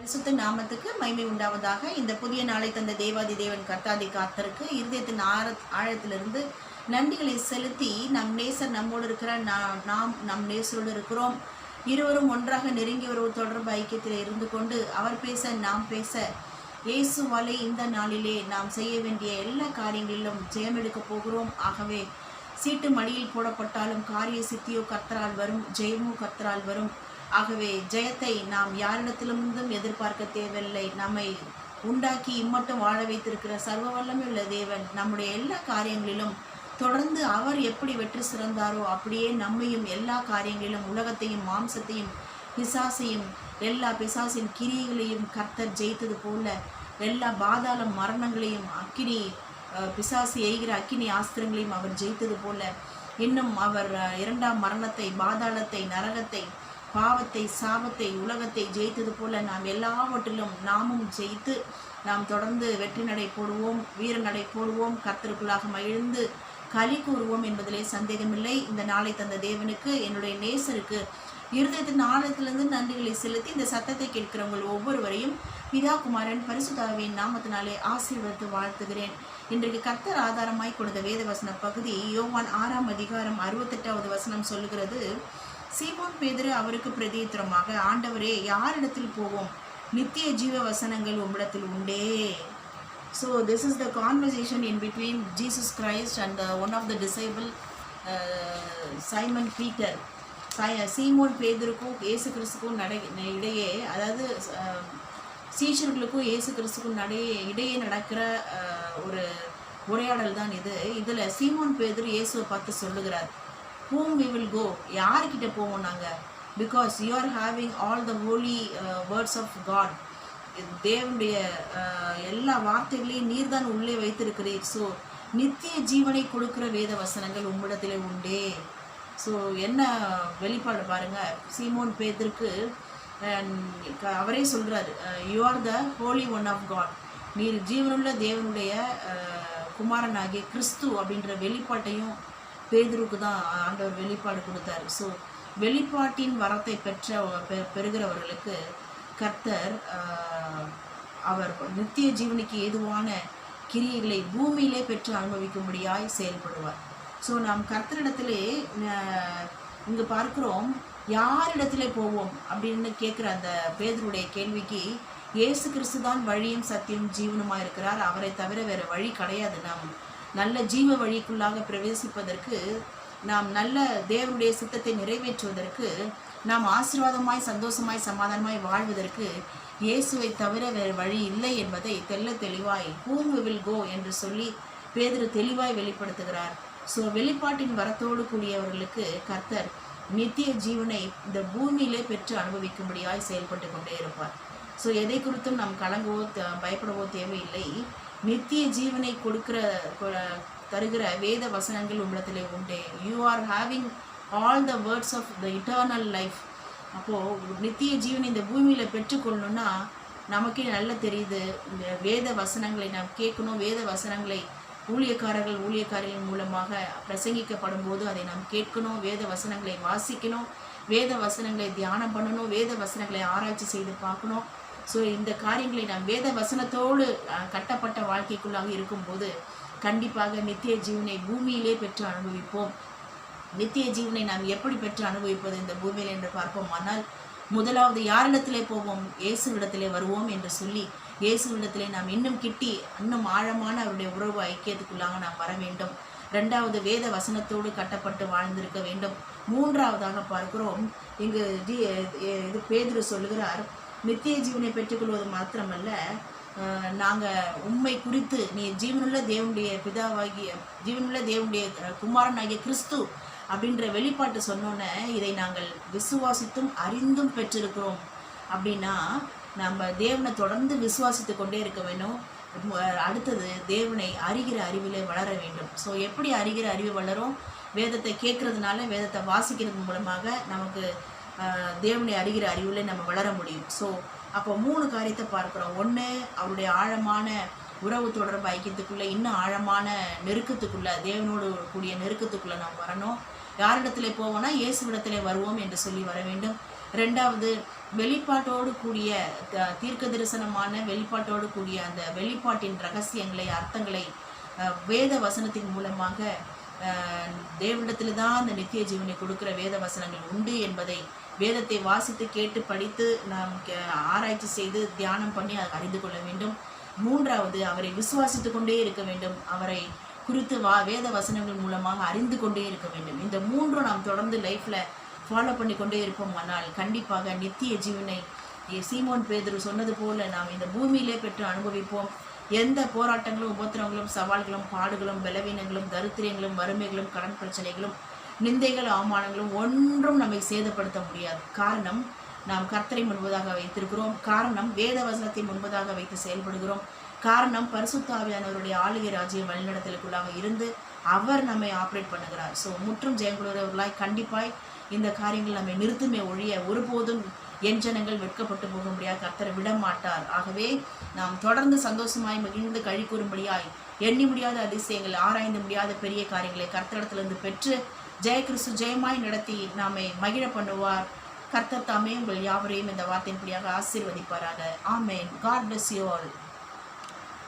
பரிசுத்த நாமத்துக்கு மகிமை உண்டாவதாக. இந்த புதிய நாளை தந்த தேவாதி தேவன் கர்த்தாதி காத்தருக்கு இருதயத்தின் ஆழத்திலிருந்து நன்றிகளை செலுத்தி, நம் நேசர் நம்மோடு இருக்கிறார், நாம் நம் நேசரோடு இருக்கிறோம். இருவரும் ஒன்றாக நெருங்கி ஒரு தொடர்பு ஐக்கியத்தில் இருந்து கொண்டு அவர் பேச நாம் பேச இயேசுவாலே இந்த நாளிலே நாம் செய்ய வேண்டிய எல்லா காரியங்களிலும் ஜெயமெடுக்க போகிறோம். ஆகவே சீட்டு மடியில் போடப்பட்டாலும் காரிய சித்தியோ கர்த்தரால் வரும், ஜெயமோ கர்த்தரால் வரும். ஆகவே ஜெயத்தை நாம் யாரிடத்திலிருந்தும் எதிர்பார்க்க தேவையில்லை. நம்மை உண்டாக்கி இம்மட்டும் வாழ வைத்திருக்கிற சர்வ வல்லமை உள்ள தேவன் நம்முடைய எல்லா காரியங்களிலும் தொடர்ந்து அவர் எப்படி வெற்றி சிறந்தாரோ அப்படியே நம்மையும் எல்லா காரியங்களிலும் உலகத்தையும் மாம்சத்தையும் பிசாசையும் எல்லா பிசாசின் கிரியைகளையும் கர்த்தர் ஜெயித்தது போல எல்லா பாதாள மரணங்களையும் அக்கினி பிசாசு எய்கிற அக்கினி ஆஸ்திரங்களையும் அவர் ஜெயித்தது போல இன்னும் அவர் இரண்டாம் மரணத்தை, பாதாளத்தை, நரகத்தை, பாவத்தை, சாபத்தை, உலகத்தை ஜெயித்தது போல நாம் எல்லாவற்றிலும் நாமும் ஜெயித்து நாம் தொடர்ந்து வெற்றி நடை போடுவோம், வீர நடை போடுவோம், கர்த்தருக்குள்ளாக மகிழ்ந்து களி கூறுவோம் என்பதிலே சந்தேகமில்லை. இந்த நாளை தந்த தேவனுக்கு, என்னுடைய நேசருக்கு இருதயத்தின் ஆழத்திலிருந்து நன்றிகளை செலுத்தி இந்த சத்தத்தை கேட்கிறவங்கள் ஒவ்வொருவரையும் பிதா குமாரன் பரிசுத்தாவின் நாமத்தினாலே ஆசீர்வதித்து வாழ்த்துகிறேன். இன்றைக்கு கர்த்தர் ஆதாரமாய் கொடுத்த வேத வசன பகுதி யோவான் 6ஆம் அதிகாரம் 68வது வசனம் சொல்லுகிறது, சீமோன் பேதுரு அவருக்கு பிரதியுத்தரமாக, ஆண்டவரே, யாரிடத்தில் போவோம்? நித்திய ஜீவ வசனங்கள் உம்மிடத்தில் உண்டே. So this is the conversation in between Jesus Christ and one of the disciple Simon Peter. சீமோன் பேதுருக்கும் இயேசு கிறிஸ்துக்கும் இடையே, அதாவது சீஷர்களுக்கும் இயேசு கிறிஸ்துக்கும் இடையே நடக்கிற ஒரு உரையாடல் தான் இது. இதில் சீமோன் பேதுரு இயேசுவை பார்த்து சொல்லுகிறார், whom we will go, யார்கிட்ட போவோம் நாங்கள்? Because you are having all the holy words of God. தேவனுடைய எல்லா வார்த்தைகளையும் நீர் தான் உள்ளே வைத்திருக்கிறீர். ஸோ நித்திய ஜீவனை கொடுக்குற வேத வசனங்கள் உம்மிடத்திலே உண்டே. ஸோ என்ன வெளிப்பாடு பாருங்கள். சீமோன் பேதுருக்கு அவரே சொல்கிறாரு, you are the holy one of God, நீர் ஜீவனுள்ள தேவனுடைய குமாரனாகிய கிறிஸ்து அப்படின்ற வெளிப்பாட்டையும் பேதுருக்கு தான் ஆண்டவர் வெளிப்பாடு கொடுத்தாரு. ஸோ வெளிப்பாட்டின் வரத்தை பெறுகிறவர்களுக்கு கர்த்தர் அவர் நித்திய ஜீவனுக்கு ஏதுவான கிரியைகளை பூமியிலே பெற்று அனுபவிக்கும்படியாய் செயல்படுவார். ஸோ நாம் கர்த்தரிடத்திலே இங்கே பார்க்குறோம், யாரிடத்திலே போவோம் அப்படின்னு கேட்குற அந்த பேதுருடைய கேள்விக்கு இயேசு கிறிஸ்து தான் வழியும் சத்தியம் ஜீவனுமாக இருக்கிறார், அவரை தவிர வேறு வழி கிடையாது. நாம் நல்ல ஜீவ வழிக்குள்ளாக பிரவேசிப்பதற்கு, நாம் நல்ல தேவனுடைய சித்தத்தை நிறைவேற்றுவதற்கு, நாம் ஆசீர்வாதமாய் சந்தோஷமாய் சமாதானமாய் வாழ்வதற்கு இயேசுவை தவிர வேறு வழி இல்லை என்பதை தெளிவாய் whom we will go என்று சொல்லி பேதுரு தெளிவாய் வெளிப்படுத்துகிறார். ஸோ வெளிப்பாட்டின் வரத்தோடு கூடியவர்களுக்கு கர்த்தர் நித்திய ஜீவனை இந்த பூமியிலே பெற்று அனுபவிக்கும்படியாய் செயல்பட்டு கொண்டே இருப்பார். ஸோ எதை குறித்தும் நாம் கலங்கவோ பயப்படவோ தேவையில்லை. நித்திய ஜீவனை தருகிற வேத வசனங்கள் உம்மிடத்திலே உண்டே. You are having all the words of the eternal life. அப்போது நித்திய ஜீவனை இந்த பூமியில் பெற்றுக்கொள்ளணுன்னா நமக்கே நல்லா தெரியுது, இந்த வேத வசனங்களை நாம் கேட்கணும். வேத வசனங்களை ஊழியக்காரர்கள் மூலமாக பிரசங்கிக்கப்படும் போது அதை நாம் கேட்கணும், வேத வசனங்களை வாசிக்கணும், வேத வசனங்களை தியானம் பண்ணணும், வேத வசனங்களை ஆராய்ச்சி செய்து பார்க்கணும். ஸோ இந்த காரியங்களை நாம் வேத வசனத்தோடு கட்டப்பட்ட வாழ்க்கைக்குள்ளாக இருக்கும்போது கண்டிப்பாக நித்திய ஜீவனை பூமியிலே பெற்று அனுபவிப்போம். நித்திய ஜீவனை நாம் எப்படி பெற்று அனுபவிப்பது இந்த பூமியில் என்று பார்ப்போம். ஆனால் முதலாவது யாரிடத்திலே போவோம்? இயேசுவிடத்திலே வருவோம் என்று சொல்லி இயேசுவிடத்திலே நாம் இன்னும் ஆழமான அவருடைய உறவு ஐக்கியத்துக்குள்ளாக நாம் வர வேண்டும். ரெண்டாவது வேத வசனத்தோடு கட்டப்பட்டு வாழ்ந்திருக்க வேண்டும். மூன்றாவதாக பார்க்கிறோம், இங்கு இது பேதுரு சொல்லுகிறார், நித்திய ஜீவனை பெற்றுக்கொள்வது மாத்திரமல்ல, நாங்கள் உண்மை குறித்து நீ ஜீவனுள்ள தேவனுடைய குமாரனாகிய கிறிஸ்து அப்படின்ற வெளிப்பாட்டு சொன்னோன்னே இதை நாங்கள் விசுவாசித்தும் அறிந்தும் பெற்றிருக்கிறோம். அப்படின்னா நம்ம தேவனை தொடர்ந்து விசுவாசித்து கொண்டே இருக்க வேண்டும். அடுத்தது தேவனை அறிகிற அறிவிலே வளர வேண்டும். ஸோ எப்படி அறிகிற அறிவு வளரும்? வேதத்தை கேட்கறதுனால, வேதத்தை வாசிக்கிறது மூலமாக நமக்கு தேவனை அறிகிற அறிவில் நம்ம வளர முடியும். ஸோ அப்போ 3 காரியத்தை பார்க்குறோம். ஒன்று, அவருடைய ஆழமான உறவு தொடர்பு ஐக்கியத்துக்குள்ளே, இன்னும் ஆழமான நெருக்கத்துக்குள்ளே, தேவனோடு கூடிய நெருக்கத்துக்குள்ளே நாம் வரணும். யாரிடத்திலே போவோம்னா இயேசுவிடத்திலே வருவோம் என்று சொல்லி வர வேண்டும். ரெண்டாவது, வெளிப்பாட்டோடு கூடிய தீர்க்க தரிசனமான வெளிப்பாட்டோடு கூடிய அந்த வெளிப்பாட்டின் ரகசியங்களை, அர்த்தங்களை வேத வசனத்தின் மூலமாக தேவனிடத்தில் தான் அந்த நித்திய ஜீவனை கொடுக்கிற வேத வசனங்கள் உண்டு என்பதை வேதத்தை வாசித்து கேட்டு படித்து நாம் ஆராய்ச்சி செய்து தியானம் பண்ணி அதை அறிந்து கொள்ள வேண்டும். மூன்றாவது, அவரை விசுவாசித்து கொண்டே இருக்க வேண்டும். அவரை குறித்து வேத வசனங்கள் மூலமாக அறிந்து கொண்டே இருக்க வேண்டும். இந்த மூன்றும் நாம் தொடர்ந்து லைஃப்பில் ஃபாலோ பண்ணி கொண்டே இருப்போம். ஆனால் கண்டிப்பாக நித்திய ஜீவனை சீமோன் பேதுரு சொன்னது போல நாம் இந்த பூமியிலே பெற்று அனுபவிப்போம். எந்த போராட்டங்களும், உபத்திரங்களும், சவால்களும், பாடுகளும், பலவீனங்களும், தரித்திரியங்களும், வறுமைகளும், கடன் பிரச்சனைகளும், நிந்தைகள், அவமானங்களும் ஒன்றும் நம்மை சேதப்படுத்த முடியாது. காரணம், நாம் கர்த்தரை முன்பதாக வைத்திருக்கிறோம். காரணம், வேத வசனத்தை முன்பதாக வைத்து செயல்படுகிறோம். காரணம், பரிசுத்த ஆவியானவருடைய ஆளுகை ராஜ்யம் வழிநடத்தலுக்குள்ளாக இருந்து அவர் நம்மை ஆப்ரேட் பண்ணுகிறார். ஸோ முற்றும் ஜெயங்குள்ளவர்களாய் கண்டிப்பாய் இந்த காரியங்கள் நம்மை நிறுத்துமே ஒழிய ஒருபோதும் என் ஜனங்கள் வெட்கப்பட்டு போக முடியாது. கர்த்தரை விட மாட்டார். ஆகவே நாம் தொடர்ந்து சந்தோஷமாய் மகிழ்ந்து கழி கூறும்படியாய் எண்ணி முடியாத அதிசயங்கள், ஆராய்ந்து முடியாத பெரிய காரியங்களை கர்த்தரிடத்திலிருந்து பெற்று ஜெயகிறிஸ்து ஜெயமாய் நடத்தி நாமை மகிழ பண்ணுவார். கர்த்தர் தாமே உங்கள் யாவரையும் இந்த வார்த்தையின்படியாக ஆசீர்வதிப்பாராக. ஆமேன். God bless you all.